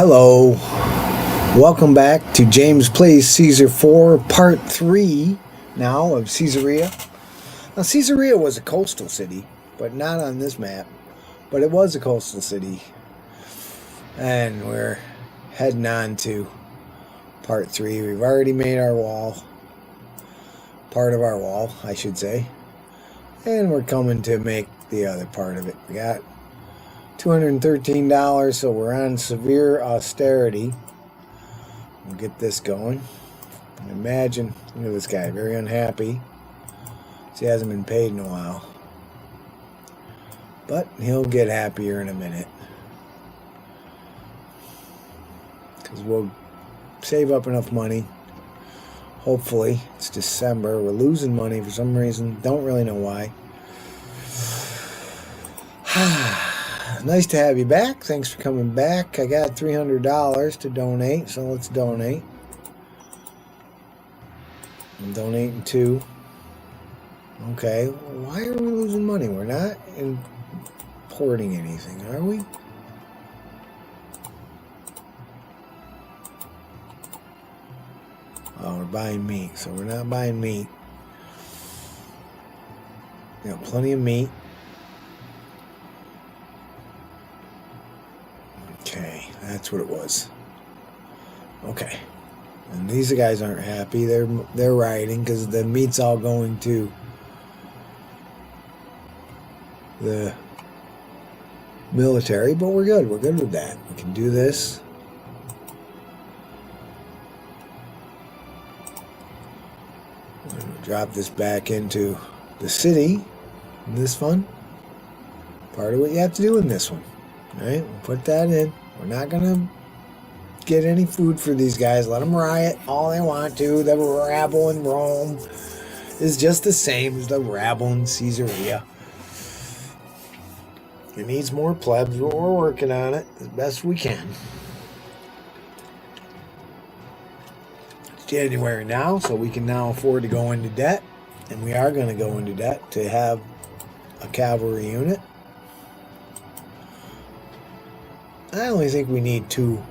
Hello, welcome back to James Plays Caesar 4, Part 3 now of Caesarea. Now, Caesarea was a coastal city, but not on this map, but it was a coastal city. And we're heading on to Part 3. We've already made our wall, part of our wall, I should say. And we're coming to make the other part of it. We got $213, so we're on severe austerity. We'll get this going. Imagine, look at this guy, very unhappy. He hasn't been paid in a while. But he'll get happier in a minute. Because we'll save up enough money. Hopefully, it's December. We're losing money for some reason. Don't really know why. Nice to have you back. Thanks for coming back. I got $300 to donate, so let's donate. I'm donating two. Okay, why are we losing money? We're not importing anything, are we? Oh, we're buying meat, so we're not buying meat. We got plenty of meat. Okay, that's what it was. Okay, and these guys aren't happy. They're rioting because the meat's all going to the military. But we're good. We're good with that. We can do this. I'm gonna drop this back into the city. Isn't this fun? Part of what you have to do in this one. All right, we'll put that in. We're not going to get any food for these guys. Let them riot all they want to. The rabble in Rome is just the same as the rabble in Caesarea. It needs more plebs, but we're working on it as best we can. It's January now, so we can now afford to go into debt. And we are going to go into debt to have a cavalry unit. I only think we need 2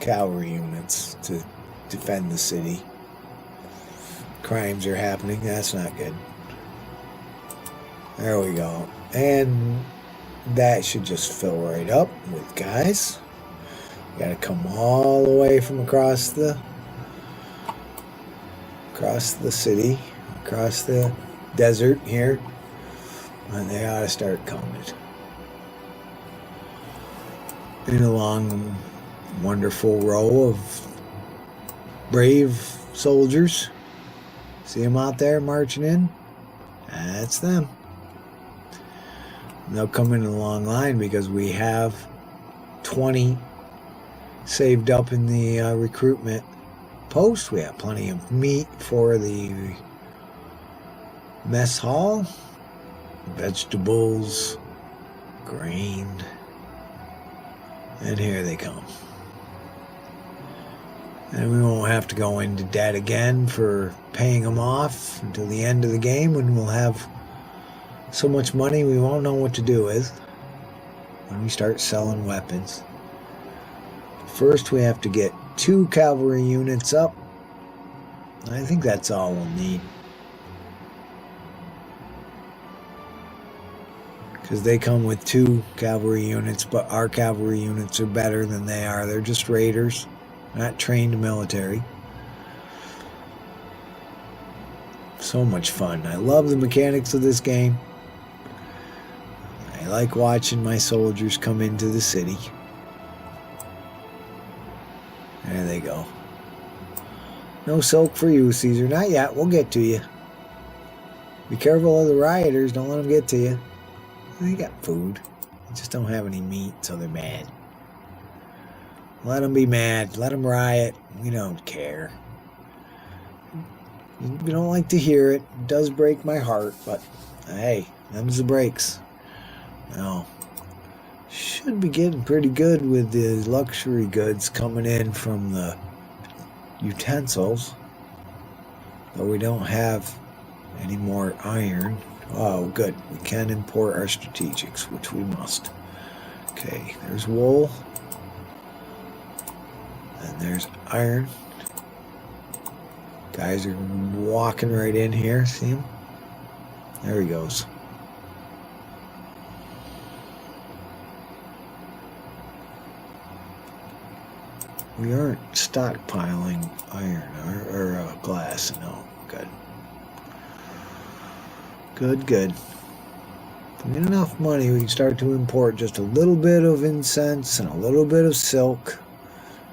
cavalry units to defend the city. Crimes are happening. That's not good. There we go. And that should just fill right up with guys. We gotta come all the way from across the city, across the desert here. And they ought to start coming. In a long, wonderful row of brave soldiers. See them out there marching in? That's them. And they'll come in a long line because we have 20 saved up in the recruitment post. We have plenty of meat for the mess hall, vegetables, grain. And here they come. And we won't have to go into debt again for paying them off until the end of the game, when we'll have so much money we won't know what to do with when we start selling weapons. First, we have to get 2 cavalry units up. I think that's all we'll need. Because they come with 2 cavalry units, but our cavalry units are better than they are. They're just raiders, not trained military. So much fun. I love the mechanics of this game. I like watching my soldiers come into the city. There they go. No silk for you, Caesar. Not yet. We'll get to you. Be careful of the rioters. Don't let them get to you. They got food. They just don't have any meat, so they're mad. Let them be mad. Let them riot. We don't care. We don't like to hear it. It does break my heart, but hey, them's the breaks. Now, should be getting pretty good with the luxury goods coming in from the utensils. But we don't have any more iron. Oh, good. We can import our strategics, which we must. Okay, there's wool. And there's iron. Guys are walking right in here. See him? There he goes. We aren't stockpiling iron or glass. No, good. Good. If we get enough money, we can start to import just a little bit of incense and a little bit of silk.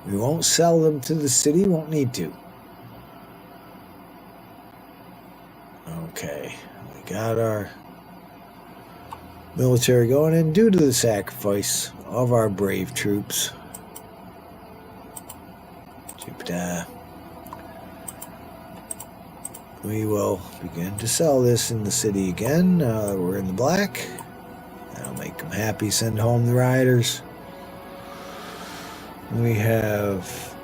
We won't sell them to the city, won't need to. Okay, we got our military going in due to the sacrifice of our brave troops. We will begin to sell this in the city again. We're in the black. That'll make them happy. Send home the riders. We have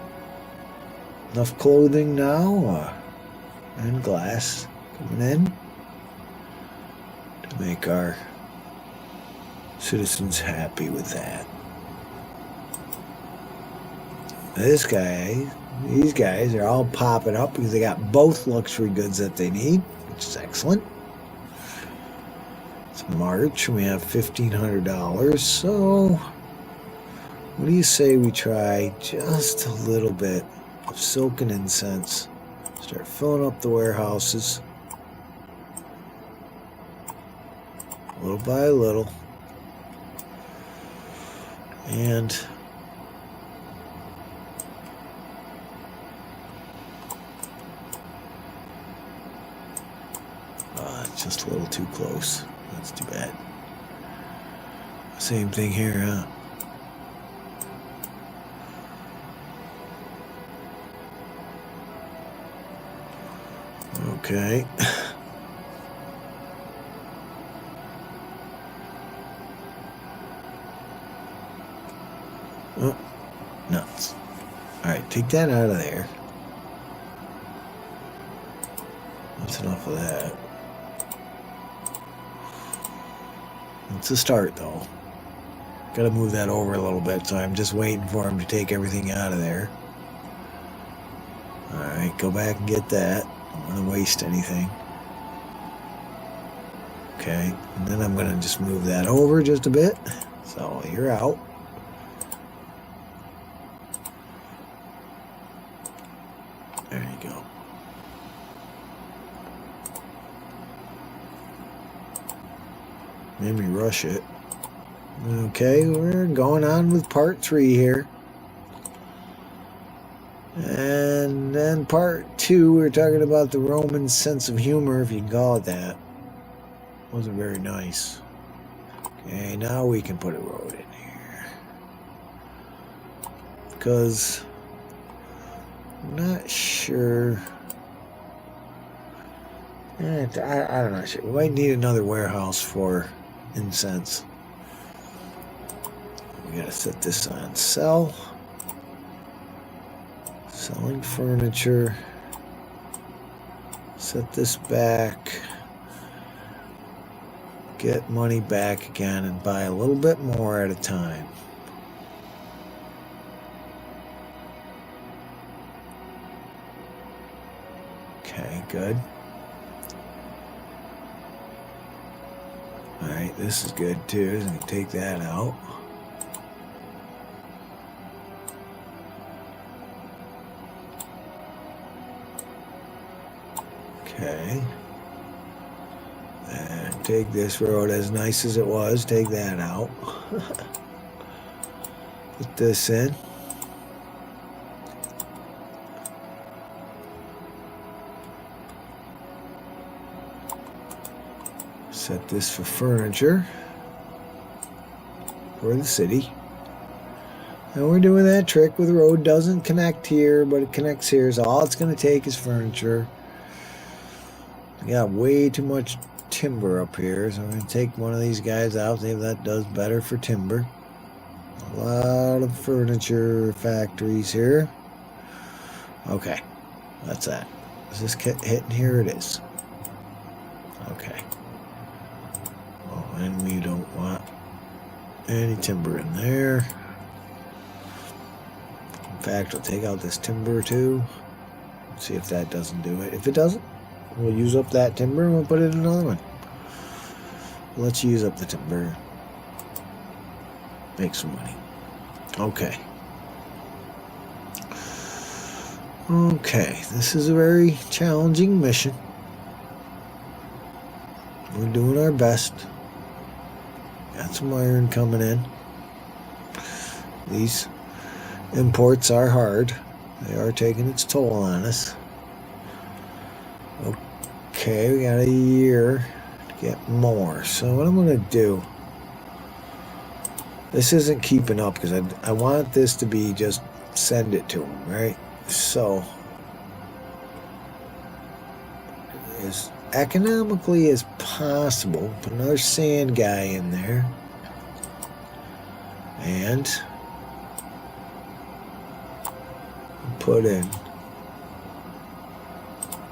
enough clothing now and glass coming in to make our citizens happy with that. These guys are all popping up because they got both luxury goods that they need, which is excellent. It's March, we have $1,500, so what do you say we try just a little bit of silk and incense? Start filling up the warehouses, little by little, and it's just a little too close. That's too bad. Same thing here, huh? Okay. Oh, nuts. Alright, take that out of there. That's enough of that. It's a start, though. Gotta move that over a little bit, so I'm just waiting for him to take everything out of there. Alright, go back and get that. I don't want to waste anything. Okay, and then I'm gonna just move that over just a bit. So, you're out. There you go. Made me rush it. Okay, we're going on with part 3 here. And then part 2, we're talking about the Roman sense of humor, if you can call it that. Wasn't very nice. Okay, now we can put a road in here. Because I'm not sure. I'm not sure. We might need another warehouse for incense. We gotta set this on sell. Selling furniture. Set this back. Get money back again and buy a little bit more at a time. Okay, good. Alright, this is good too. I'm going to take that out. Okay. And take this road, as nice as it was, take that out. Put this in. Set this for furniture for the city. And we're doing that trick where the road doesn't connect here, but it connects here. So all it's going to take is furniture. We got way too much timber up here, so I'm going to take one of these guys out, see if that does better for timber. A lot of furniture factories here. Okay, that's that. Is this hitting here? It is. Okay. Oh, and we don't want any timber in there. In fact, we'll take out this timber too. See if that doesn't do it. If it doesn't, we'll use up that timber and we'll put it in another one. Let's use up the timber. Make some money. Okay. Okay, this is a very challenging mission. We're doing our best. Got some iron coming in. These imports are hard. They are taking its toll on us. Okay, we got a year to get more. So what I'm going to do... This isn't keeping up because I want this to be just send it to them, right? So, as economically as possible, put another sand guy in there. And put in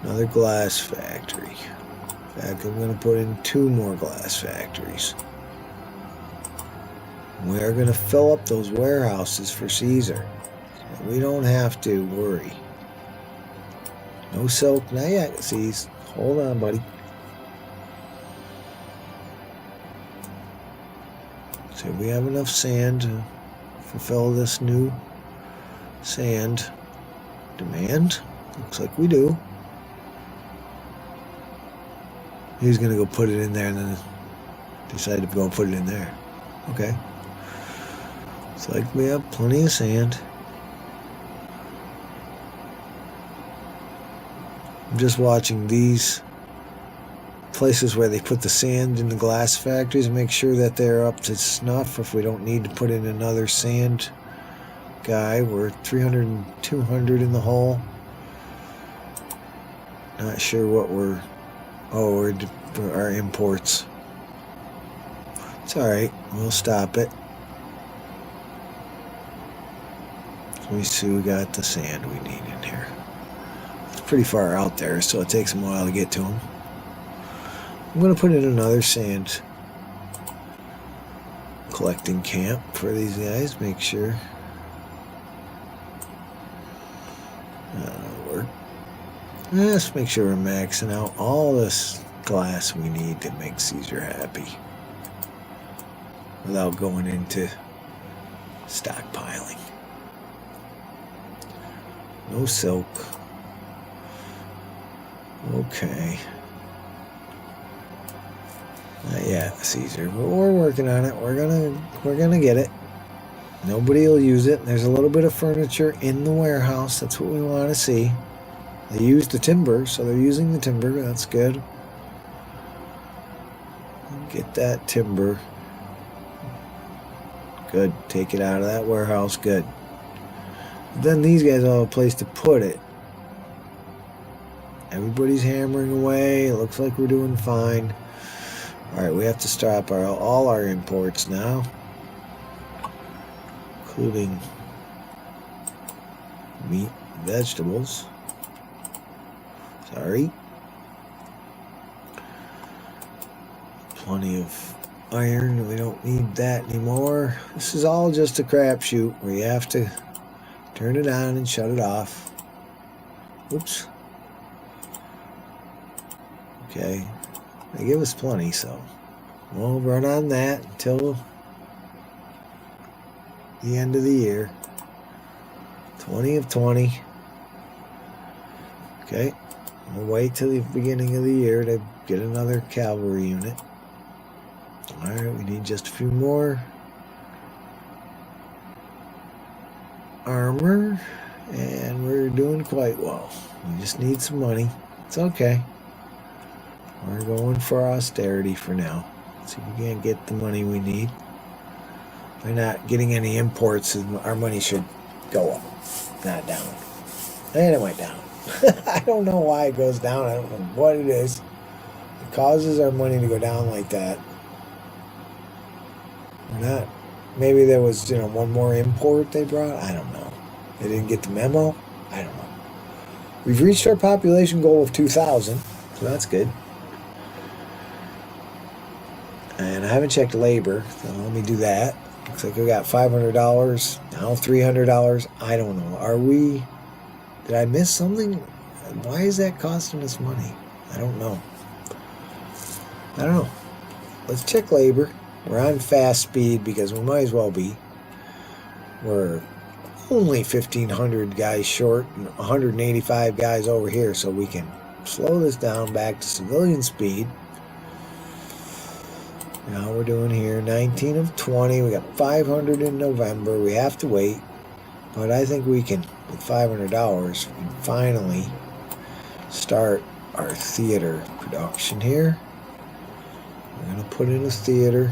another glass factory. In fact, I'm going to put in 2 more glass factories. We are going to fill up those warehouses for Caesar. So we don't have to worry. No silk, not yet, Caesar. Hold on, buddy. So we have enough sand to fulfill this new sand demand. Looks like we do. He's going to go put it in there and then decide to go put it in there. Okay. Looks like we have plenty of sand. I'm just watching these places where they put the sand in the glass factories and make sure that they're up to snuff. If we don't need to put in another sand guy, we're 300 and 200 in the hole. Not sure what we're... Oh, we're our imports. It's alright, we'll stop it. Let me see, we got the sand we need in here. It's pretty far out there, so it takes them a while to get to them. I'm going to put in another sand collecting camp for these guys, make sure that'll work. Let's make sure we're maxing out all this glass we need to make Caesar happy without going into stockpiling. No silk. Okay. Not yet, Caesar, but we're working on it. We're gonna get it. Nobody will use it. There's a little bit of furniture in the warehouse. That's what we want to see. They used the timber, so they're using the timber. That's good. Get that timber. Good. Take it out of that warehouse. Good. Then these guys will have a place to put it. Everybody's hammering away. It looks like we're doing fine. Alright, we have to stop all our imports now. Including meat and vegetables. Sorry. Plenty of iron. We don't need that anymore. This is all just a crapshoot where you have to turn it on and shut it off. Oops. Okay. They give us plenty, so we'll run on that until the end of the year. 20 of 20. Okay. We'll wait till the beginning of the year to get another cavalry unit. Alright, we need just a few more armor, and we're doing quite well. We just need some money. It's okay. We're going for austerity for now. See if we can't get the money we need. By not getting any imports, our money should go up, not down. And it went down. I don't know why it goes down. I don't know what it is. It causes our money to go down like that. Or not. Maybe there was, one more import they brought. I don't know. They didn't get the memo. I don't know. We've reached our population goal of 2,000, so that's good. And I haven't checked labor, so let me do that. Looks like we got $500. Now $300. I don't know. Did I miss something? Why is that costing us money? I don't know. Let's check labor. We're on fast speed because we might as well be. We're only 1,500 guys short and 185 guys over here, so we can slow this down back to civilian speed. Now we're doing here 19 of 20. We got 500 in November. We have to wait, but I think we can, with $500, we can finally start our theater production here. We're going to put in a theater.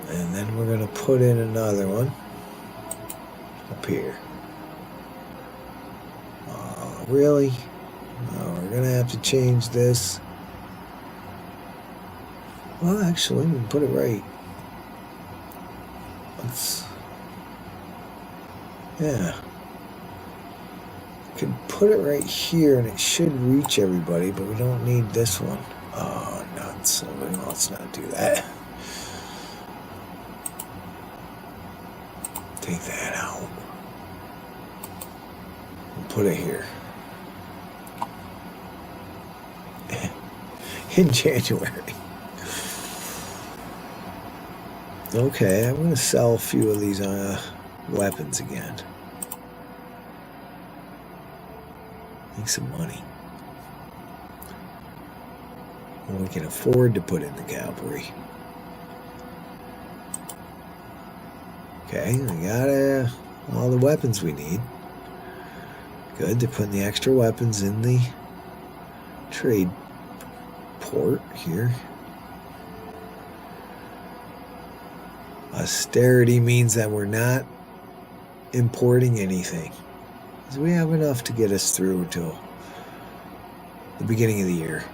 And then we're going to put in another one up here. Really? No, we're going to have to change this. Well, actually, we can put it right. Yeah. We can put it right here and it should reach everybody, but we don't need this one. Oh, nuts. So let's not do that. Take that out. And put it here. In January. Okay, I'm going to sell a few of these weapons again. Make some money. And we can afford to put in the cavalry. Okay, we got all the weapons we need. Good, they're putting the extra weapons in the trade port here. Austerity means that we're not importing anything. Because we have enough to get us through till the beginning of the year.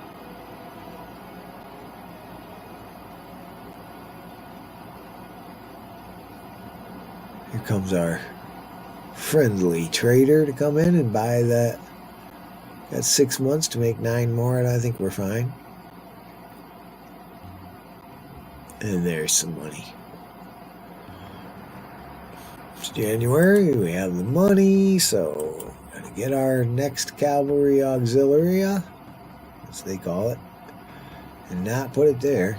Here comes our friendly trader to come in and buy that. Got 6 months to make 9 more, and I think we're fine. And there's some money. It's January, we have the money, so we're going to get our next cavalry auxiliary, as they call it, and not put it there.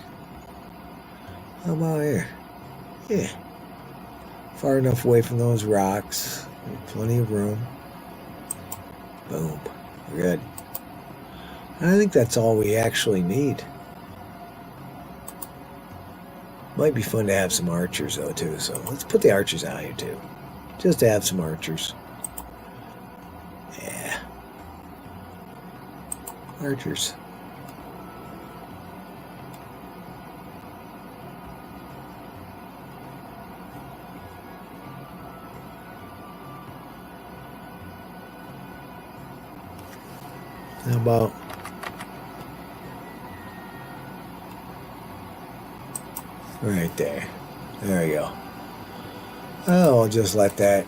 How about here? Yeah. Far enough away from those rocks. Plenty of room. Boom. We're good. And I think that's all we actually need. Might be fun to have some archers, though, too. So let's put the archers out here, too. Just to have some archers. Yeah. Archers. How about right there? There we go. Oh, I'll just let that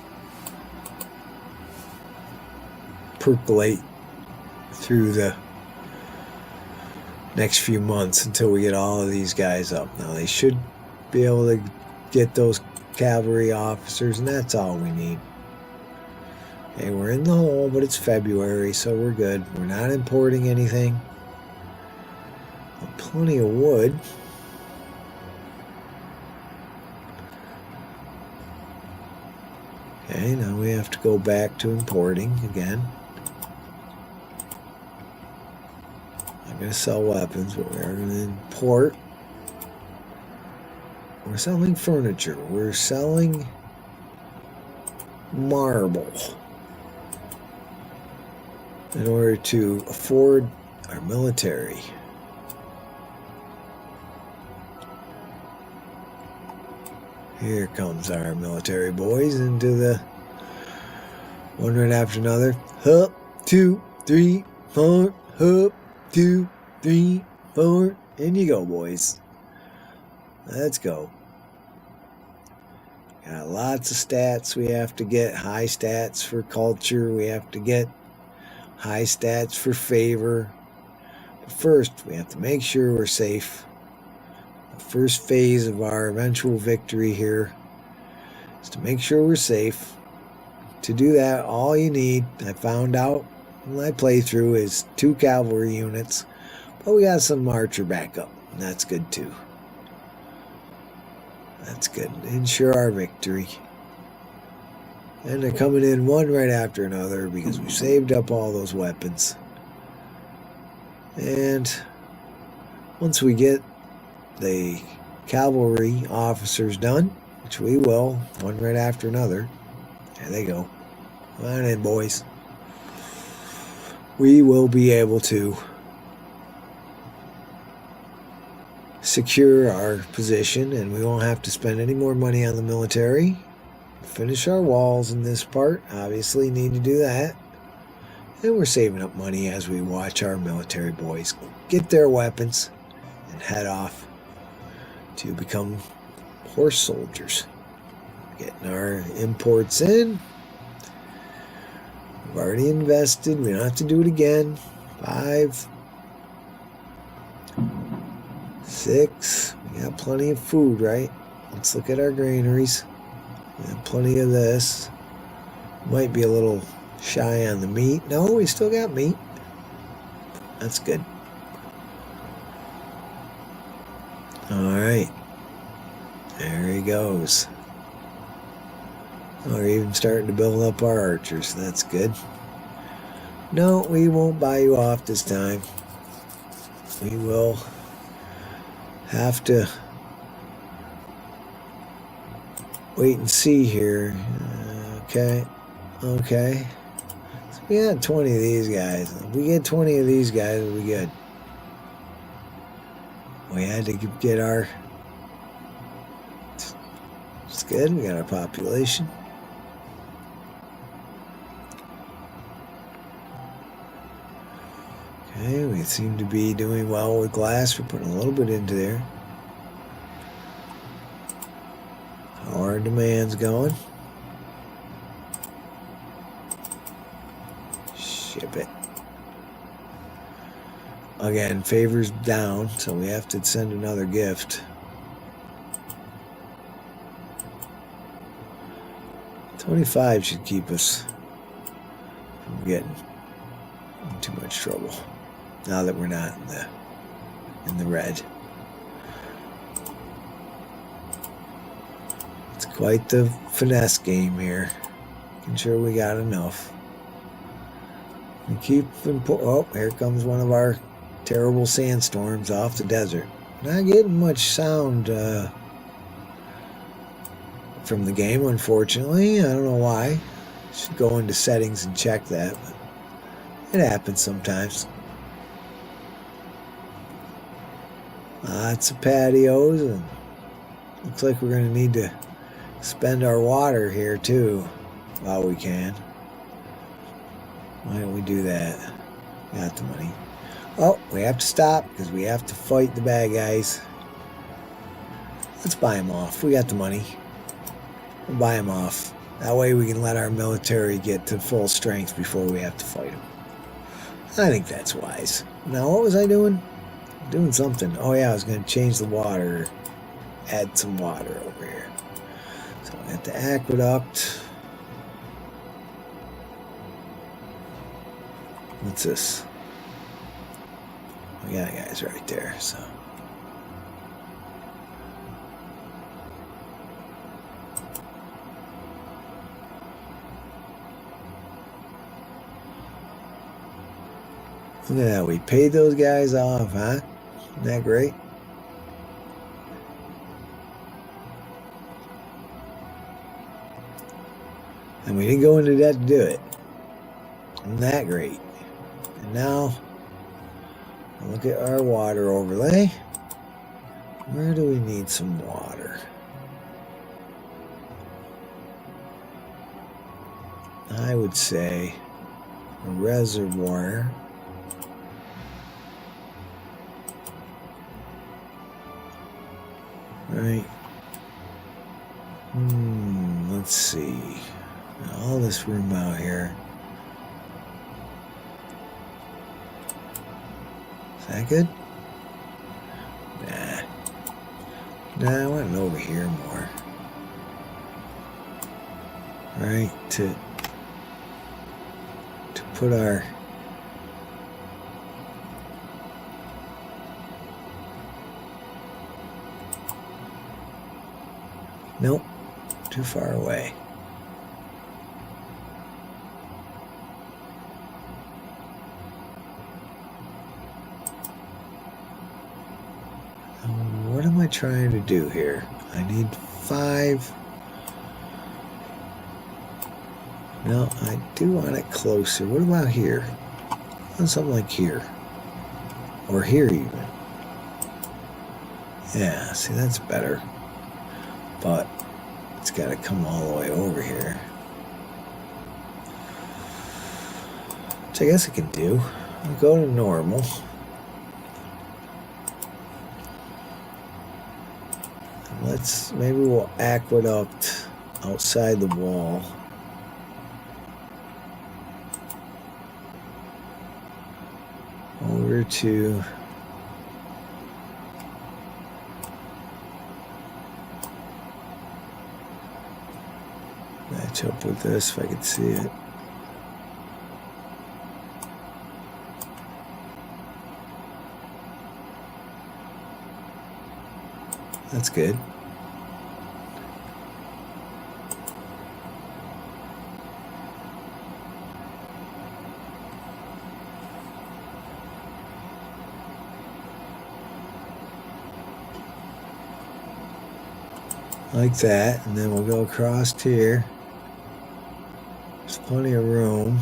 percolate through the next few months until we get all of these guys up. Now, they should be able to get those cavalry officers, and that's all we need. Okay, we're in the hole, but it's February, so we're good. We're not importing anything. Plenty of wood. Okay, now we have to go back to importing again. I'm going to sell weapons, but we are going to import. We're selling furniture. We're selling marble in order to afford our military. Here comes our military boys into the one right after another. Hup, 2, 3, 4. Hup, 2, 3, 4. In you go, boys. Let's go. Got lots of stats we have to get. High stats for culture. We have to get high stats for favor First, we have to make sure we're safe. The first phase of our eventual victory here is to make sure we're safe. To do that, all you need, I found out in my playthrough, is 2 cavalry units. But we got some archer backup, and that's good too. That's good. Ensure our victory. And they're coming in one right after another because we saved up all those weapons. And once we get the cavalry officers done, which we will, one right after another. There they go. Come on in, boys. We will be able to secure our position, and we won't have to spend any more money on the military. Finish our walls in this part. Obviously need to do that. And we're saving up money as we watch our military boys get their weapons and head off to become horse soldiers. Getting our imports in. We've already invested. We don't have to do it again. 5, 6. We got plenty of food, right? Let's look at our granaries. We have plenty of this. Might be a little shy on the meat. No, we still got meat. That's good. Alright. There he goes. We're even starting to build up our archers. That's good. No, we won't buy you off this time. We will have to wait and see here. Okay. Okay. So we got 20 of these guys. If we get 20 of these guys, we'll be good. We had to get our... It's good. We got our population. Okay, we seem to be doing well with glass. We're putting a little bit into there. How are our demands going? Ship it. Again, favors down, so we have to send another gift. 25 should keep us from getting in too much trouble. Now that we're not in the red. It's quite the finesse game here. Making sure we got enough. We keep oh, here comes one of our terrible sandstorms off the desert. Not getting much sound from the game, unfortunately. I don't know why. Should go into settings and check that. But it happens sometimes. Lots of patios, and looks like we're going to need to spend our water here too while we can. Why don't we do that? Got the money. Oh, we have to stop because we have to fight the bad guys. Let's buy them off. We got the money. We'll buy them off. That way we can let our military get to full strength before we have to fight them. I think that's wise. Now, what was I doing? Doing something. Oh yeah, I was going to change the water. Add some water over here. So I got the aqueduct. What's this? We got guys right there, so. Look at that, we paid those guys off, huh? Isn't that great? And we didn't go into debt to do it. Isn't that great? And now, look at our water overlay. Where do we need some water? I would say a reservoir. Right. Let's see. All this room out here. that good? Nah, I want it over here more. Right, to put our... Nope, too far away. What am I trying to do here? I need 5. No, I do want it closer. What about here? Something like here. Or here even. Yeah, see, that's better. But it's got to come all the way over here. Which I guess I can do. I'll go to normal. Maybe we'll aqueduct outside the wall. Over to match up with this if I could see it. That's good. Like that, and then we'll go across here. There's plenty of room.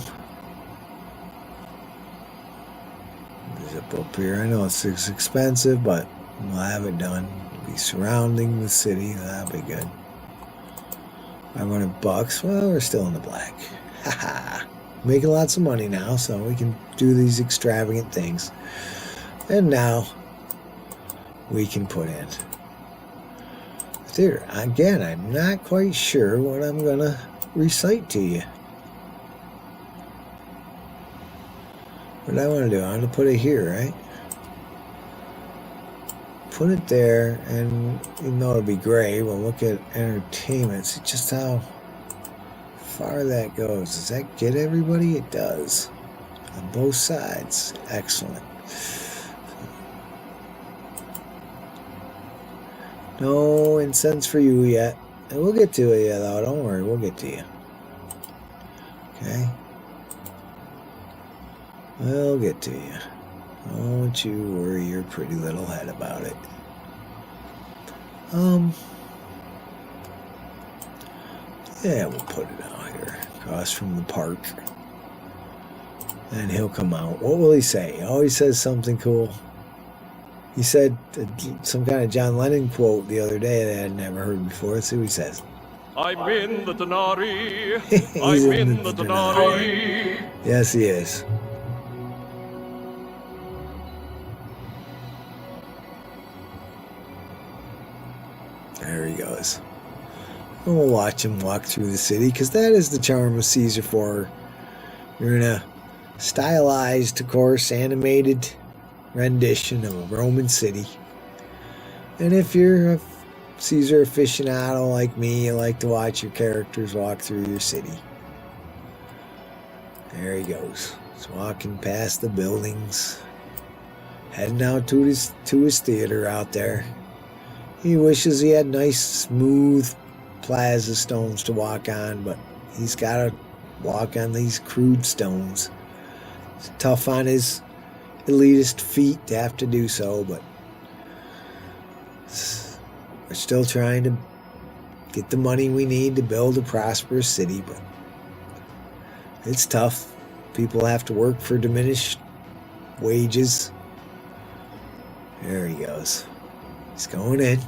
Zip up here. I know it's expensive, but we'll have it done. We'll be surrounding the city. That'll be good. $500. Well, we're still in the black. Haha. Making lots of money now, so we can do these extravagant things. And now we can put in. There, again, I'm not quite sure what I'm going to recite to you. What do I want to do? I want to put it here, right? Put it there, and even though it'll be gray, we'll look at entertainment. See just how far that goes. Does that get everybody? It does. On both sides. Excellent. No incense for you yet. And we'll get to it, though. Don't worry, we'll get to you. Okay? We'll get to you. Don't you worry your pretty little head about it. Yeah, we'll put it out here, across from the park. And he'll come out. What will he say? He always says something cool. He said some kind of John Lennon quote the other day that I had never heard before. Let's see what he says. I'm in the Denari. I'm in the Denari. Yes, he is. There he goes. And we'll watch him walk through the city, because that is the charm of Caesar 4. You're in a stylized, of course, animated rendition of a Roman city. And if you're a Caesar aficionado like me, you like to watch your characters walk through your city. There he goes. He's walking past the buildings, heading out to his theater out there. He wishes he had nice, smooth plaza stones to walk on, but he's got to walk on these crude stones. It's tough on his elitist feet to have to do so, but we're still trying to get the money we need to build a prosperous city, but it's tough. People have to work for diminished wages. There he goes. He's going in.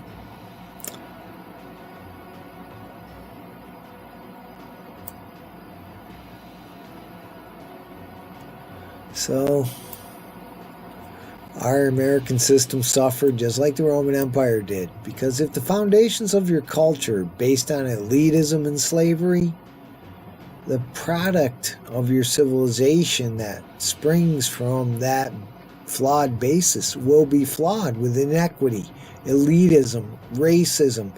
So, our American system suffered just like the Roman Empire did, because if the foundations of your culture are based on elitism and slavery, the product of your civilization that springs from that flawed basis will be flawed with inequity, elitism, racism,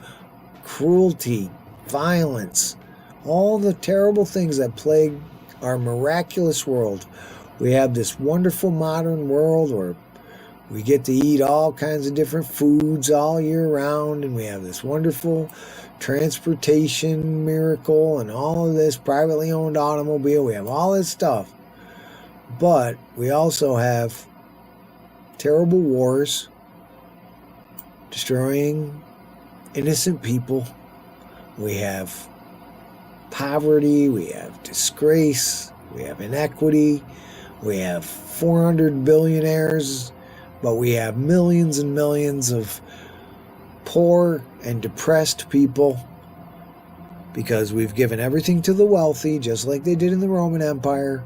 cruelty, violence, all the terrible things that plague our miraculous world. We have this wonderful modern world where we get to eat all kinds of different foods all year round, and we have this wonderful transportation miracle and all of this privately owned automobile. We have all this stuff. But we also have terrible wars, destroying innocent people. We have poverty, we have disgrace, we have inequity, we have 400 billionaires, but we have millions and millions of poor and depressed people because we've given everything to the wealthy, just like they did in the Roman Empire,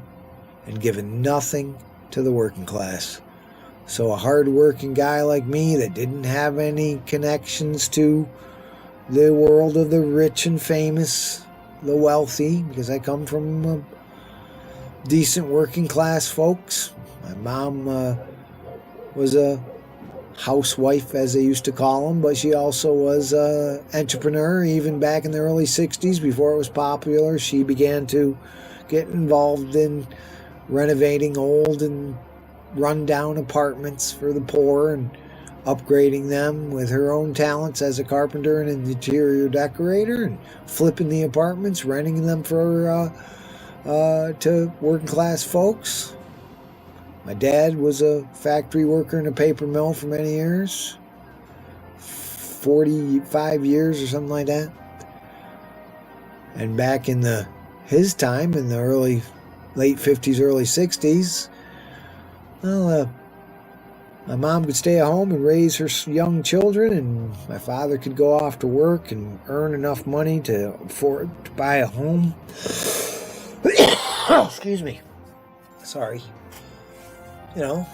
and given nothing to the working class. So a hard-working guy like me that didn't have any connections to the world of the rich and famous, the wealthy, because I come from decent working class folks. My mom was a housewife, as they used to call them, but she also was an entrepreneur. Even back in the early 60s, before it was popular, she began to get involved in renovating old and run-down apartments for the poor and upgrading them with her own talents as a carpenter and an interior decorator, and flipping the apartments, renting them for to working class folks. My dad was a factory worker in a paper mill for many years, 45 years or something like that. And back in his time, in the late 50s, early 60s, well, my mom could stay at home and raise her young children, and my father could go off to work and earn enough money to afford to buy a home. Excuse me. Sorry. You know,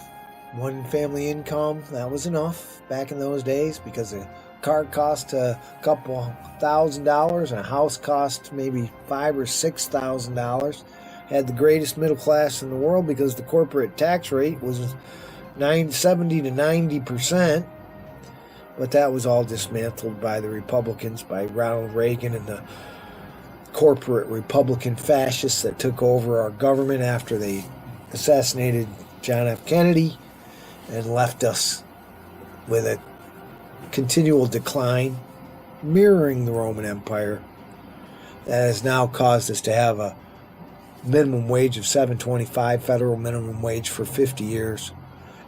one family income, that was enough back in those days, because a car cost a couple $1,000 and a house cost maybe $5,000 or $6,000. Had the greatest middle class in the world because the corporate tax rate was 70 to 90%, but that was all dismantled by the Republicans, by Ronald Reagan and the corporate Republican fascists that took over our government after they assassinated John F. Kennedy and left us with a continual decline, mirroring the Roman Empire, that has now caused us to have a minimum wage of $7.25, federal minimum wage for 50 years.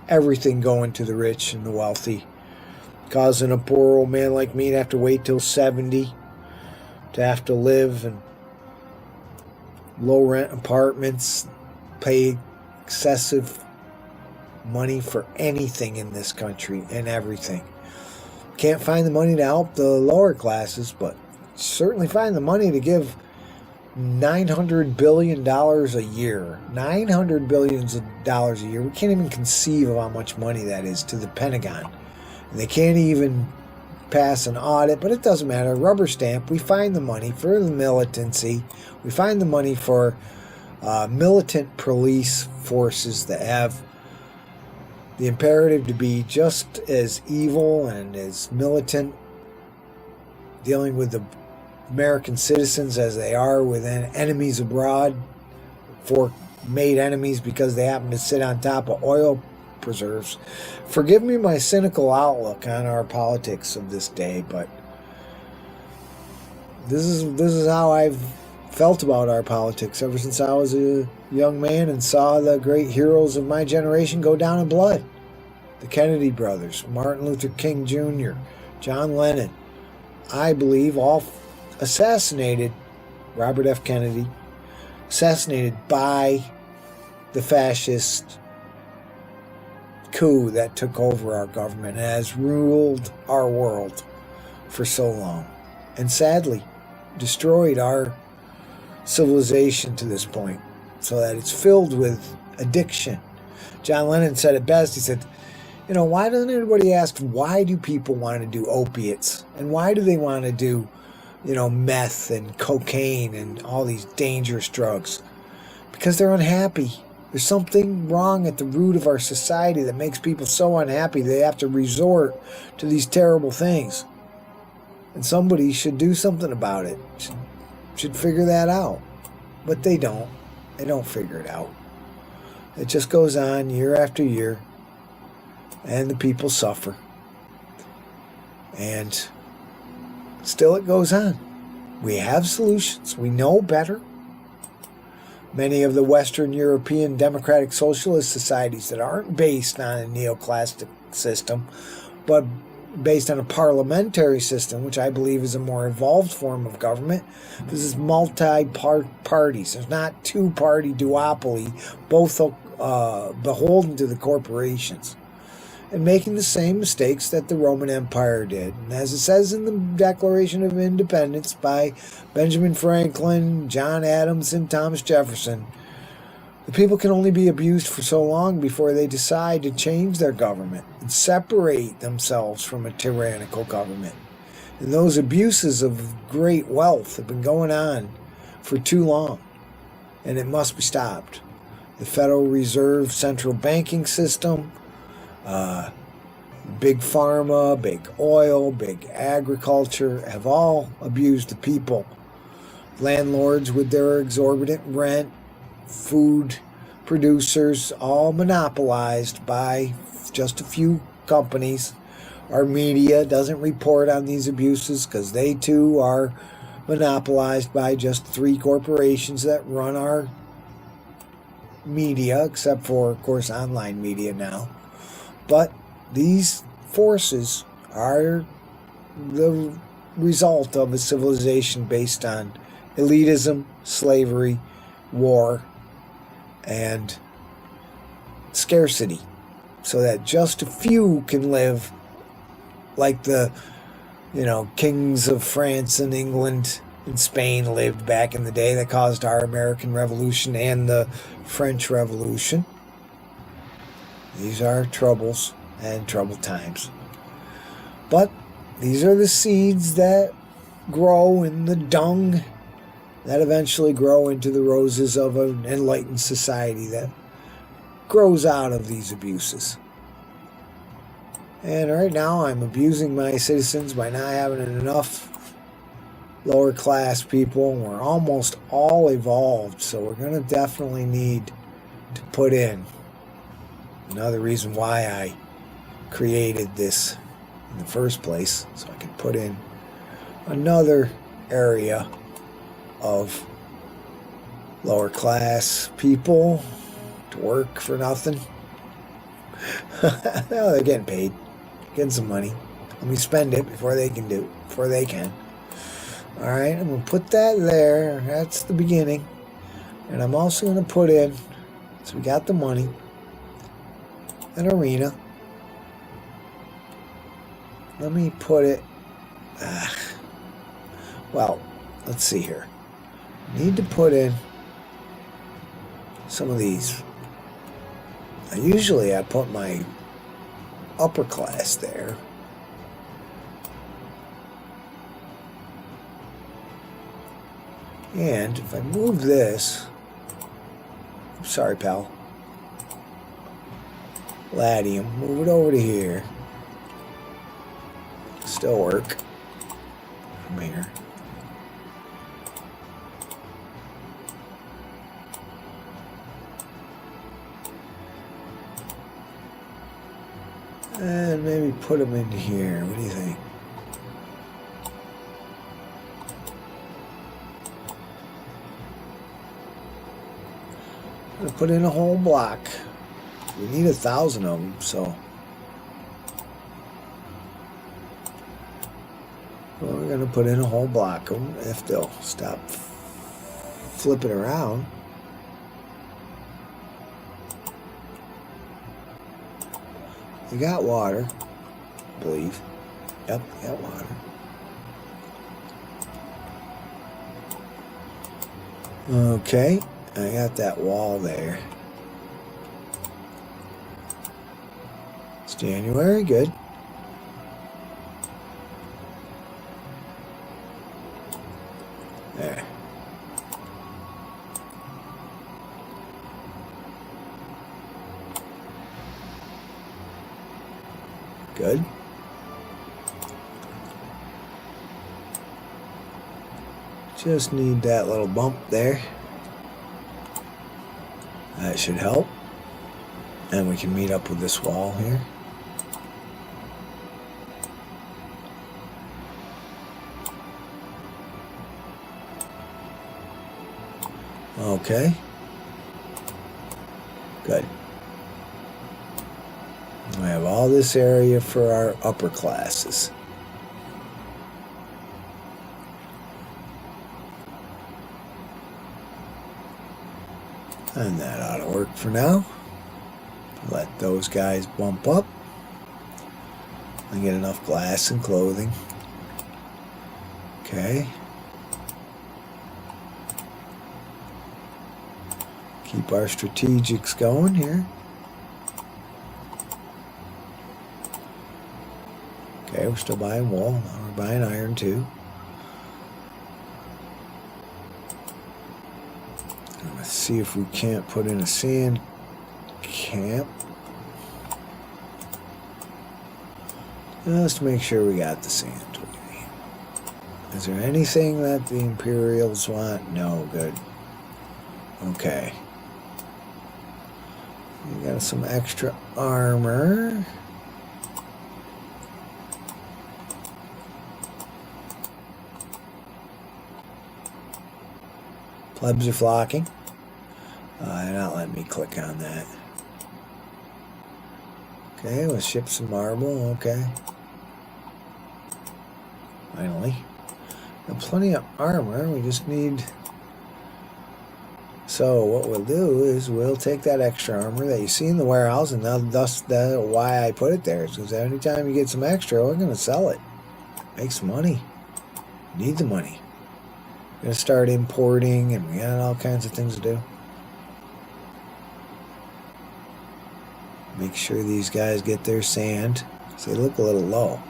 Everything going to the rich and the wealthy, causing a poor old man like me to have to wait till 70 to have to live in low rent apartments, pay excessive money for anything in this country and everything. Can't find the money to help the lower classes, but certainly find the money to give $900 billion a year. $900 billion a year. We can't even conceive of how much money that is to the Pentagon. And they can't even pass an audit, but it doesn't matter. Rubber stamp. We find the money for the militancy. We find the money for militant police forces that have the imperative to be just as evil and as militant, dealing with the American citizens as they are with enemies abroad, for made enemies because they happen to sit on top of oil preserves. Forgive me my cynical outlook on our politics of this day, but this is how I've felt about our politics ever since I was a young man and saw the great heroes of my generation go down in blood. The Kennedy brothers, Martin Luther King Jr., John Lennon, I believe all assassinated, Robert F. Kennedy, assassinated by the fascist coup that took over our government and has ruled our world for so long, and sadly destroyed our civilization to this point, so that it's filled with addiction. John Lennon said it best. He said, why doesn't anybody ask, why do people want to do opiates? And why do they want to do, meth and cocaine and all these dangerous drugs? Because they're unhappy. There's something wrong at the root of our society that makes people so unhappy they have to resort to these terrible things. And somebody should do something about it. Should figure that out. But they don't. They don't figure it out. It just goes on year after year. And the people suffer. And still it goes on. We have solutions. We know better. Many of the Western European democratic socialist societies that aren't based on a neoclassic system, but based on a parliamentary system, which I believe is a more evolved form of government. This is multi-parties. There's not two-party duopoly, both beholden to the corporations, and making the same mistakes that the Roman Empire did. And as it says in the Declaration of Independence by Benjamin Franklin, John Adams, and Thomas Jefferson, the people can only be abused for so long before they decide to change their government and separate themselves from a tyrannical government. And those abuses of great wealth have been going on for too long, and it must be stopped. The Federal Reserve central banking system, big pharma, big oil, big agriculture have all abused the people. Landlords with their exorbitant rent, food producers, all monopolized by just a few companies. Our media doesn't report on these abuses because they too are monopolized by just 3 corporations that run our media, except for, of course, online media now. But these forces are the result of a civilization based on elitism, slavery, war, and scarcity, so that just a few can live like the, kings of France and England and Spain lived back in the day that caused our American Revolution and the French Revolution. These are troubles and troubled times. But these are the seeds that grow in the dung that eventually grow into the roses of an enlightened society that grows out of these abuses. And right now I'm abusing my citizens by not having enough lower class people. We're almost all evolved, so we're going to definitely need to put in. Another reason why I created this in the first place, so I could put in another area of lower class people to work for nothing. Well, they're getting paid, getting some money. Let me spend it before they can. All right, I'm going to put that there. That's the beginning. And I'm also going to put in, so we got the money, an arena. Let me put it, well, let's see here. Need to put in some of these. Usually I put my upper class there. And if I move this, sorry pal, Latium, move it over to here. Still work from here. And maybe put them in here. What do you think? I'm going to put in a whole block. We need 1,000 of them, so. Well, we're going to put in a whole block of them if they'll stop flipping around. You got water, I believe. Yep, you got water. Okay, I got that wall there. It's January, good. There. Good. Just need that little bump there. That should help. And we can meet up with this wall here. Okay. Good. We have all this area for our upper classes. And that ought to work for now. Let those guys bump up and get enough glass and clothing. Okay. Keep our strategics going here. Okay, we're still buying wool. Now we're buying iron too. Let's see if we can't put in a sand camp. Just to make sure we got the sand we need. Is there anything that the Imperials want? No, good. Okay. We got some extra armor. Plebs are flocking. They're not letting me click on that. Okay, let's ship some marble. Okay. Finally. Got plenty of armor. We just need... So what we'll do is we'll take that extra armor that you see in the warehouse, and thus why I put it there is because anytime you get some extra, we're going to sell it. Make some money. Need the money. We're going to start importing, and we got all kinds of things to do. Make sure these guys get their sand, because they look a little low.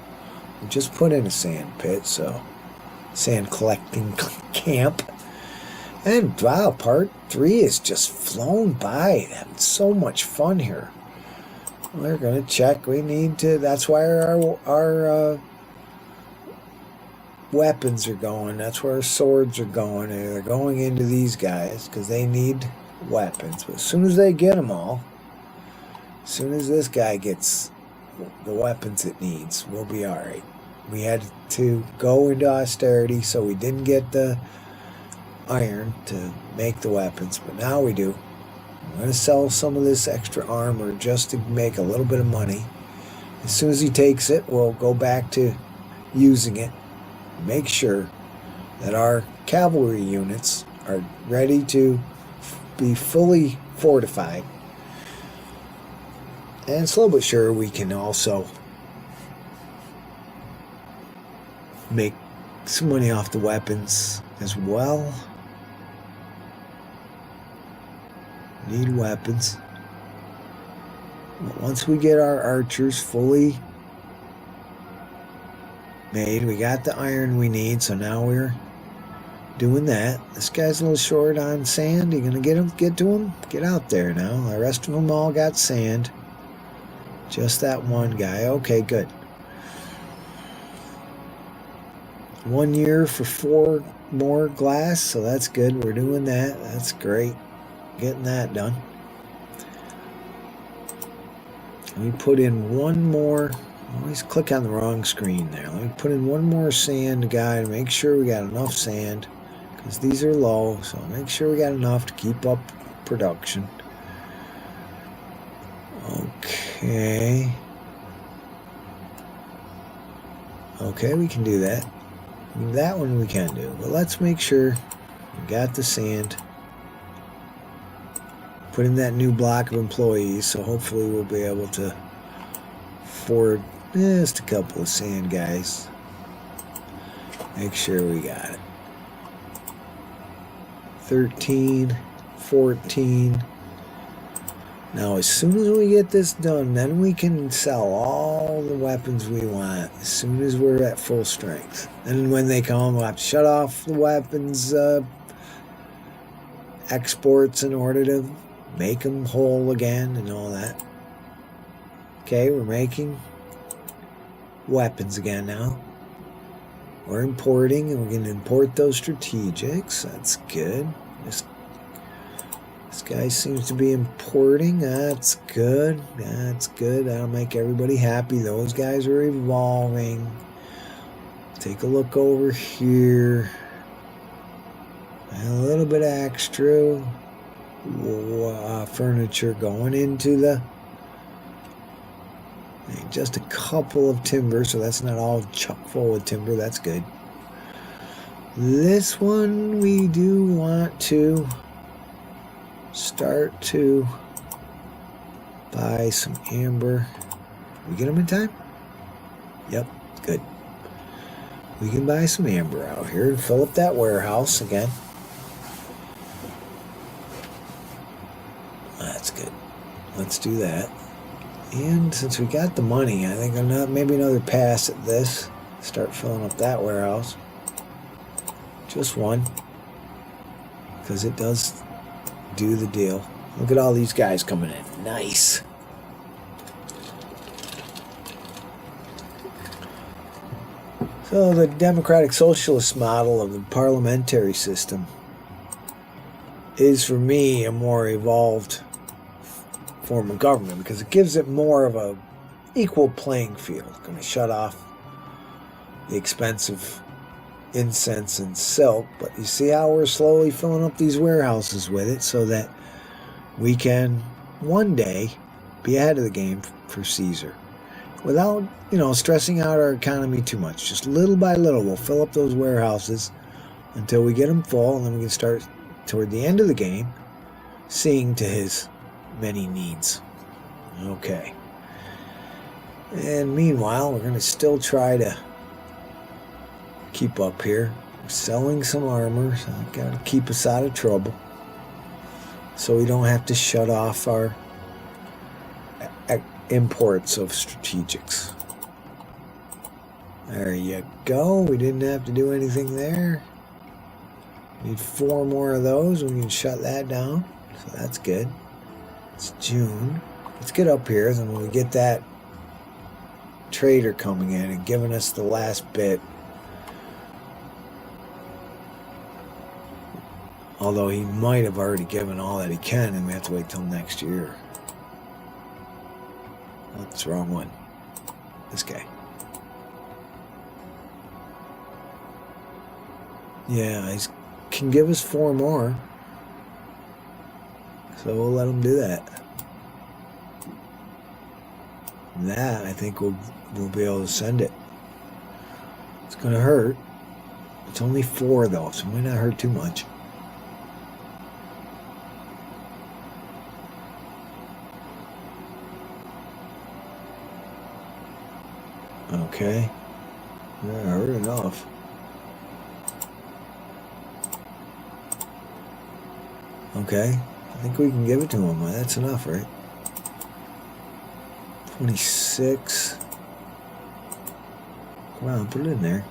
We just put in a sand pit, so sand collecting camp. And wow, part 3 has just flown by. Having so much fun here. We're gonna check. We need to. That's why our weapons are going. That's where our swords are going. They're going into these guys because they need weapons. But as soon as they get them all, as soon as this guy gets the weapons it needs, we'll be all right. We had to go into austerity, so we didn't get the iron to make the weapons, but now we do. I'm going to sell some of this extra armor just to make a little bit of money. As soon as he takes it, we'll go back to using it. Make sure that our cavalry units are ready to be fully fortified. And slow but sure, we can also make some money off the weapons as well. Need weapons. But once we get our archers fully made, we got the iron we need, so now we're doing that. This guy's a little short on sand. You gonna get to him? Get out there now. The rest of them all got sand. Just that one guy. Okay, good. 1 year for 4 more glass, so that's good. We're doing that. That's great. Getting that done. Let me put in one more. I always click on the wrong screen there. Let me put in one more sand guy to make sure we got enough sand, because these are low, so make sure we got enough to keep up production. Okay. Okay, we can do that. That one we can do, but let's make sure we got the sand. Put in that new block of employees, so hopefully we'll be able to afford just a couple of sand guys. Make sure we got it. 13, 14. Now, as soon as we get this done, then we can sell all the weapons we want as soon as we're at full strength. And when they come, we'll have to shut off the weapons exports in order to make them whole again and all that. Okay, we're making weapons again now. We're importing, and we're going to import those strategics. That's good. This guy seems to be importing. That's good. That's good. That'll make everybody happy. Those guys are evolving. Take a look over here. And a little bit extra furniture going into the... Just a couple of timber, so that's not all chock full of timber. That's good. This one we do want to start to buy some amber. We get them in time? Yep, good. We can buy some amber out here and fill up that warehouse again. That's good. Let's do that. And since we got the money, I think maybe another pass at this. Start filling up that warehouse. Just one. Because it does do the deal. Look at all these guys coming in. Nice. So the democratic socialist model of the parliamentary system is, for me, a more evolved form of government because it gives it more of a equal playing field. Going to shut off the expensive incense and silk, but you see how we're slowly filling up these warehouses with it so that we can one day be ahead of the game for Caesar without, stressing out our economy too much. Just little by little, we'll fill up those warehouses until we get them full, and then we can start toward the end of the game seeing to his many needs. Okay. And meanwhile, we're going to still try to keep up here. We're selling some armor, so I've got to keep us out of trouble. So we don't have to shut off our imports of strategics. There you go. We didn't have to do anything there. Need 4 more of those. We can shut that down. So that's good. It's June. Let's get up here, and when we get that trader coming in and giving us the last bit, although he might have already given all that he can, and we have to wait till next year. That's the wrong one. This guy. Yeah, he can give us 4 more. So we'll let them do that. And that, I think, we'll be able to send it. It's going to hurt. It's only 4, though, so it might not hurt too much. Okay. Yeah, hurt enough. Okay. I think we can give it to him. That's enough, right? 26. Come on, put it in there.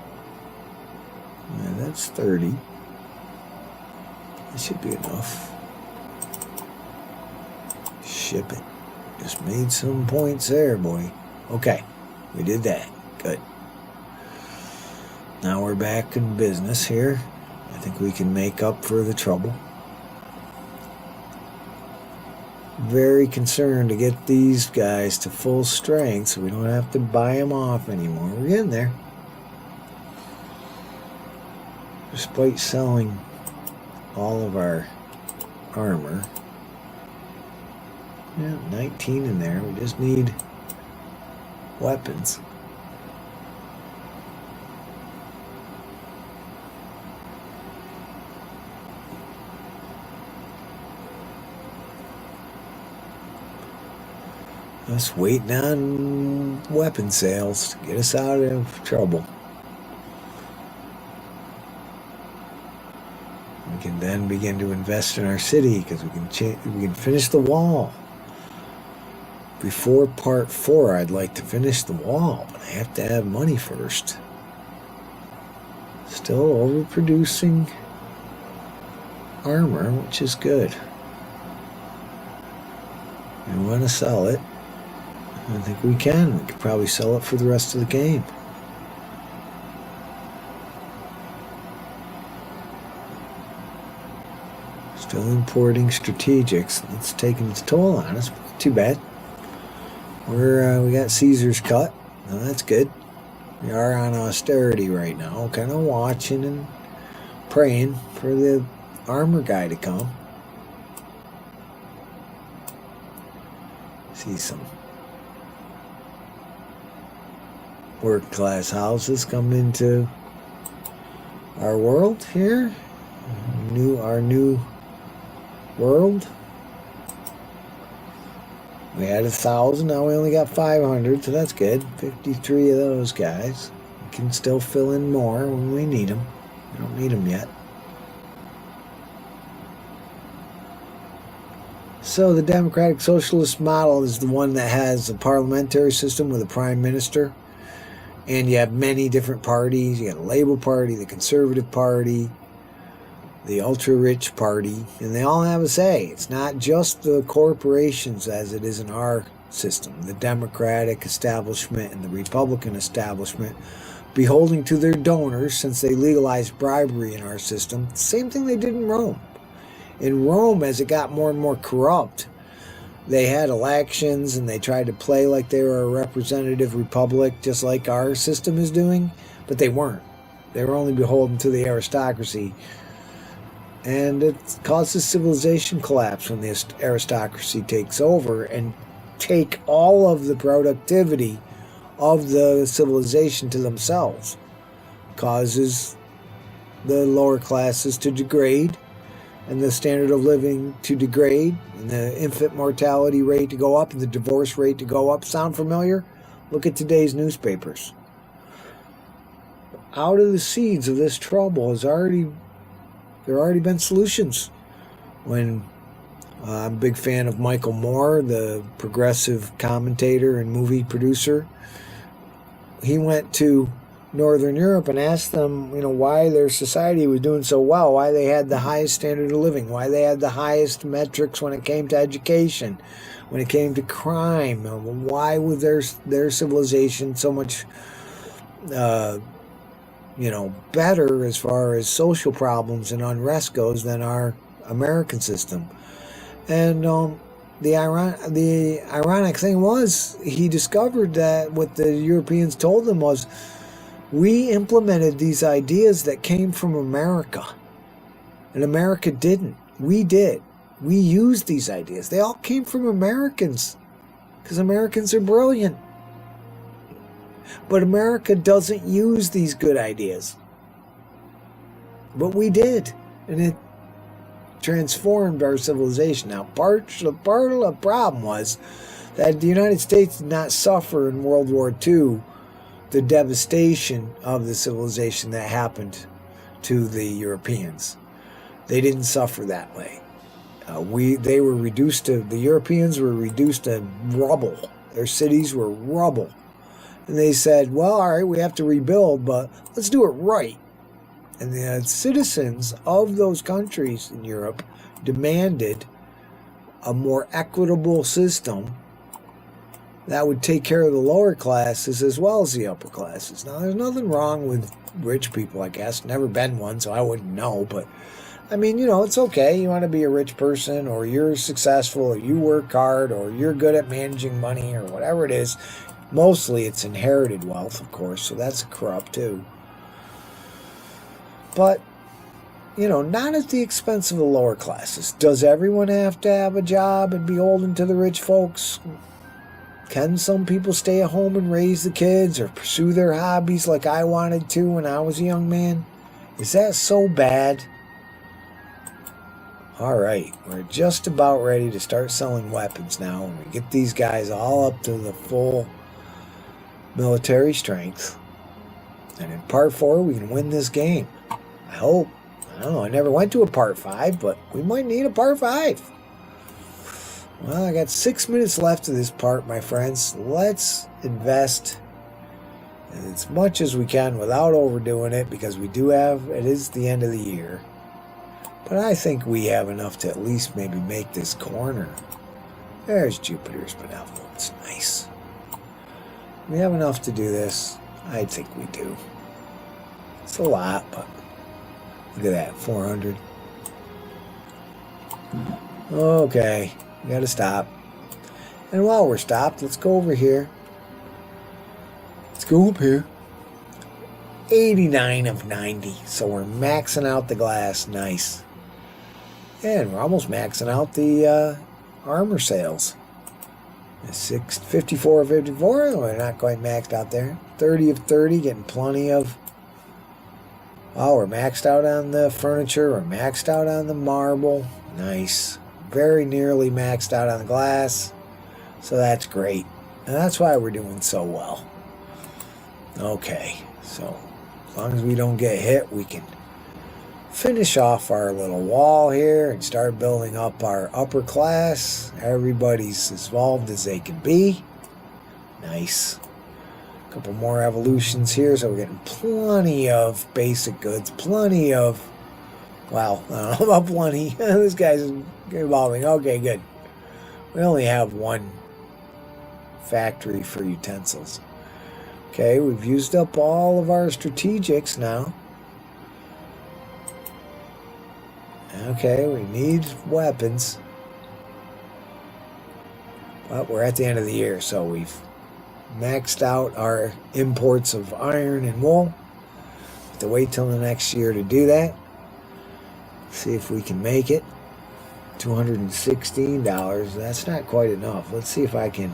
Yeah, that's 30. That should be enough. Ship it. Just made some points there, boy. Okay, we did that. Good. Now we're back in business here. I think we can make up for the trouble. Very concerned to get these guys to full strength so we don't have to buy them off anymore. We're getting there. Despite selling all of our armor. Yeah, 19 in there. We just need weapons. Just waiting on weapon sales to get us out of trouble. We can then begin to invest in our city because we can finish the wall. Before part 4, I'd like to finish the wall, but I have to have money first. Still overproducing armor, which is good. We want to sell it. I think we can. We could probably sell it for the rest of the game. Still importing strategics. It's taking its toll on us. Too bad. We got Caesar's cut. No, that's good. We are on austerity right now, kind of watching and praying for the armor guy to come. See some work-class houses come into our world here. Our new world. We had 1,000, now we only got 500, so that's good. 53 of those guys. We can still fill in more when we need them. We don't need them yet. So the Democratic Socialist model is the one that has a parliamentary system with a prime minister. And you have many different parties. You got the Labour Party, the Conservative Party, the ultra-rich party, and they all have a say. It's not just the corporations as it is in our system. The Democratic establishment and the Republican establishment beholding to their donors since they legalized bribery in our system. Same thing they did in Rome. In Rome, as it got more and more corrupt, they had elections and they tried to play like they were a representative republic, just like our system is doing, but they weren't. They were only beholden to the aristocracy. And it causes civilization collapse when the aristocracy takes over and take all of the productivity of the civilization to themselves. Causes the lower classes to degrade and the standard of living to degrade and the infant mortality rate to go up and the divorce rate to go up. Sound familiar? Look at today's newspapers. Out of the seeds of this trouble there already been solutions. When I'm a big fan of Michael Moore, the progressive commentator and movie producer. He went to Northern Europe and asked them, why their society was doing so well, why they had the highest standard of living, why they had the highest metrics when it came to education, when it came to crime, why was their civilization so much better as far as social problems and unrest goes than our American system. And the ironic thing was, he discovered that what the Europeans told them was, we implemented these ideas that came from America. And America didn't. We did. We used these ideas. They all came from Americans, because Americans are brilliant. But America doesn't use these good ideas. But we did. And it transformed our civilization. Now, part of the problem was that the United States did not suffer in World War II the devastation of the civilization that happened to the Europeans. They didn't suffer that way. The Europeans were reduced to rubble. Their cities were rubble. And they said, well, all right, we have to rebuild, but let's do it right. And the citizens of those countries in Europe demanded a more equitable system that would take care of the lower classes as well as the upper classes. Now, there's nothing wrong with rich people, I guess. Never been one, so I wouldn't know. But, it's okay. You want to be a rich person, or you're successful, or you work hard, or you're good at managing money, or whatever it is. Mostly it's inherited wealth, of course, so that's corrupt too. But, not at the expense of the lower classes. Does everyone have to have a job and be beholden to the rich folks? Can some people stay at home and raise the kids or pursue their hobbies like I wanted to when I was a young man? Is that so bad? All right, we're just about ready to start selling weapons now. And we get these guys all up to the full military strength. And in part 4, we can win this game. I hope. I don't know. I never went to a part 5, but we might need a part 5. Well, I got 6 minutes left of this part, my friends. Let's invest as much as we can without overdoing it, because it is the end of the year. But I think we have enough to at least maybe make this corner. There's Jupiter's benevolence. Nice. We have enough to do this. I think we do. It's a lot, but look at that, 400. Okay, we gotta stop. And while we're stopped, let's go over here. Let's go up here. 89 of 90. So we're maxing out the glass. Nice. And we're almost maxing out the armor sales. 54 of 54. We're not quite maxed out there. 30 of 30. Getting plenty of... Oh, we're maxed out on the furniture. We're maxed out on the marble. Nice. Very nearly maxed out on the glass. So that's great. And that's why we're doing so well. Okay. So as long as we don't get hit, we can finish off our little wall here and start building up our upper class. Everybody's as evolved as they can be. Nice. A couple more evolutions here, so we're getting plenty of basic goods, plenty of, well, I don't know about plenty. This guy's evolving. Okay, good. We only have one factory for utensils. Okay, we've used up all of our strategics now. Okay, we need weapons. But we're at the end of the year, so we've maxed out our imports of iron and wool. Have to wait till the next year to do that. See if we can make it. $216. That's not quite enough. Let's see if I can.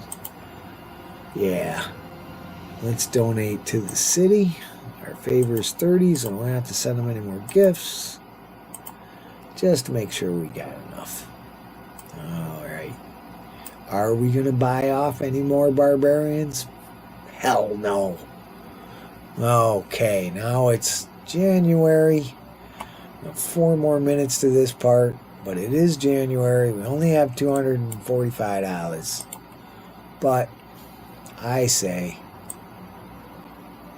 Yeah. Let's donate to the city. Our favor is 30, so we don't have to send them any more gifts. Just to make sure we got enough. Alright. Are we going to buy off any more barbarians? Hell no. Okay, now it's January. 4 more minutes to this part, but it is January. We only have $245. But I say,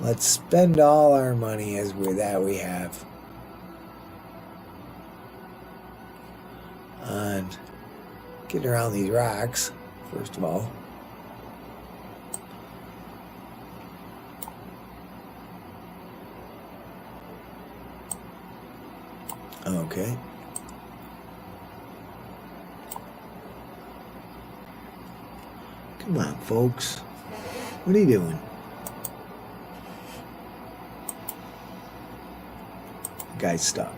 let's spend all our money that we have on getting around these rocks, first of all. Okay. Come on, folks. What are you doing? The guy's stuck.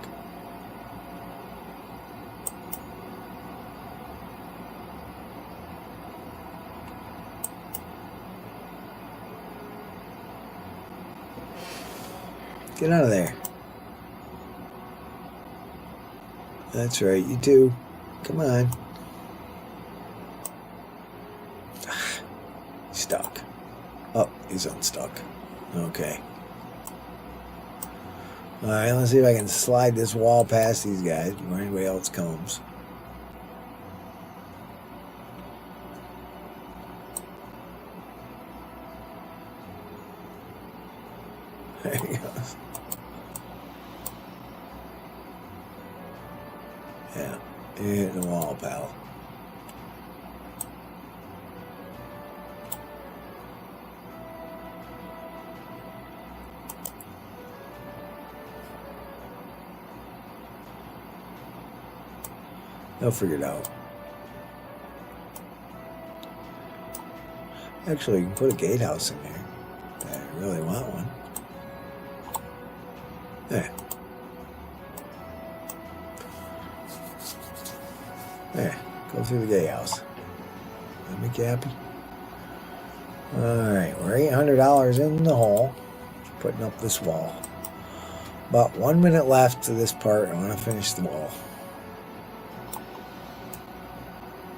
Get out of there. That's right, you too. Come on. Stuck. Oh, he's unstuck. Okay. Alright, let's see if I can slide this wall past these guys before anybody else comes. There he goes. Yeah, you're hitting the wall, pal. They'll figure it out. Actually, you can put a gatehouse in there if I really want one. There. There. Go through the gatehouse. That make you happy? Alright, we're $800 in the hole. Putting up this wall. About 1 minute left to this part. I want to finish the wall.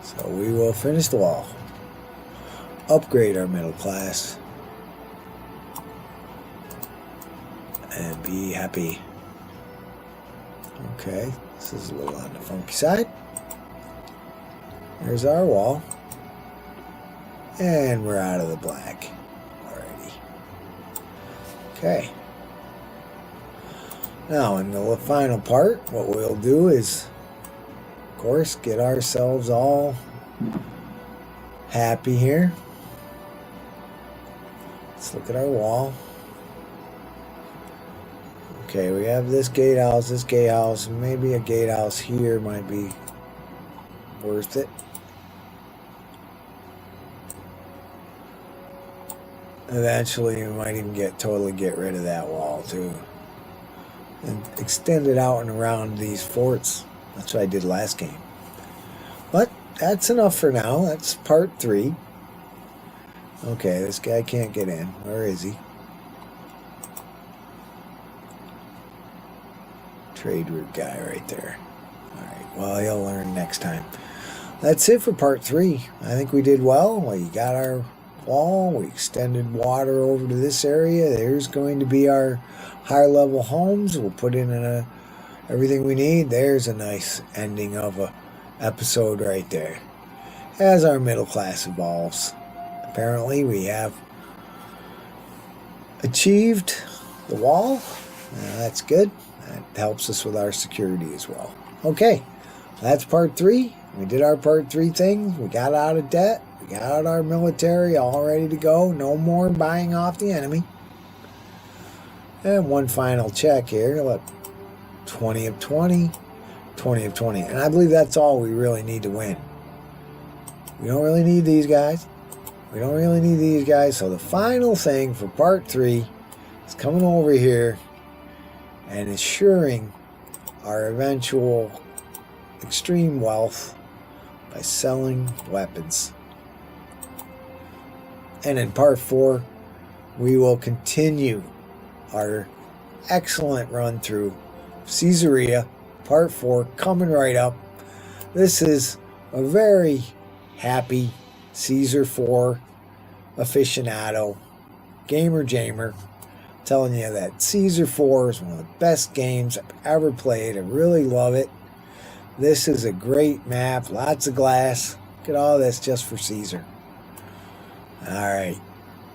So we will finish the wall. Upgrade our middle class. And be happy. Okay, this is a little on the funky side. There's our wall. And we're out of the black. Alrighty. Okay. Now in the final part, what we'll do is, of course, get ourselves all happy here. Let's look at our wall. Okay, we have this gatehouse, and maybe a gatehouse here might be worth it. Eventually, we might even totally get rid of that wall too, and extend it out and around these forts. That's what I did last game. But that's enough for now. That's part 3. Okay, this guy can't get in. Where is he? Trade route guy right there. Alright, well, he'll learn next time. That's it for part 3. I think we did well. We got our wall. We extended water over to this area. There's going to be our higher level homes. We'll put in everything we need. There's a nice ending of a episode right there. As our middle class evolves. Apparently we have achieved the wall. That's good. That helps us with our security as well. Okay, that's part 3. We did our part 3 things. We got out of debt. We got out our military all ready to go. No more buying off the enemy. And one final check here. Look, 20 of 20. 20 of 20. And I believe that's all we really need to win. We don't really need these guys. We don't really need these guys. So the final thing for part 3 is coming over here and ensuring our eventual extreme wealth by selling weapons. And in part 4, we will continue our excellent run through Caesarea. Part 4 coming right up. This is a very happy Caesar 4 aficionado, gamer jamer, telling you that Caesar 4 is one of the best games I've ever played. I really love it. This is a great map, lots of glass. Look at all this just for Caesar. Alright,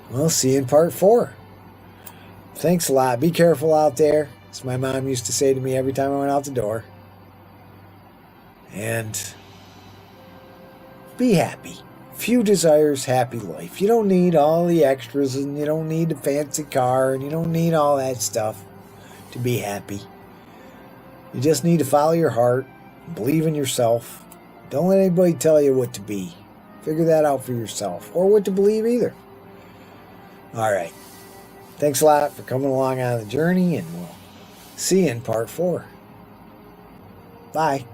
we'll see you in part 4. Thanks a lot. Be careful out there, as my mom used to say to me every time I went out the door. And be happy. Few desires, happy life. You don't need all the extras, and you don't need the fancy car, and you don't need all that stuff to be happy. You just need to follow your heart, believe in yourself. Don't let anybody tell you what to be. Figure that out for yourself, or what to believe either. Alright. Thanks a lot for coming along on the journey, and we'll see you in part 4. Bye.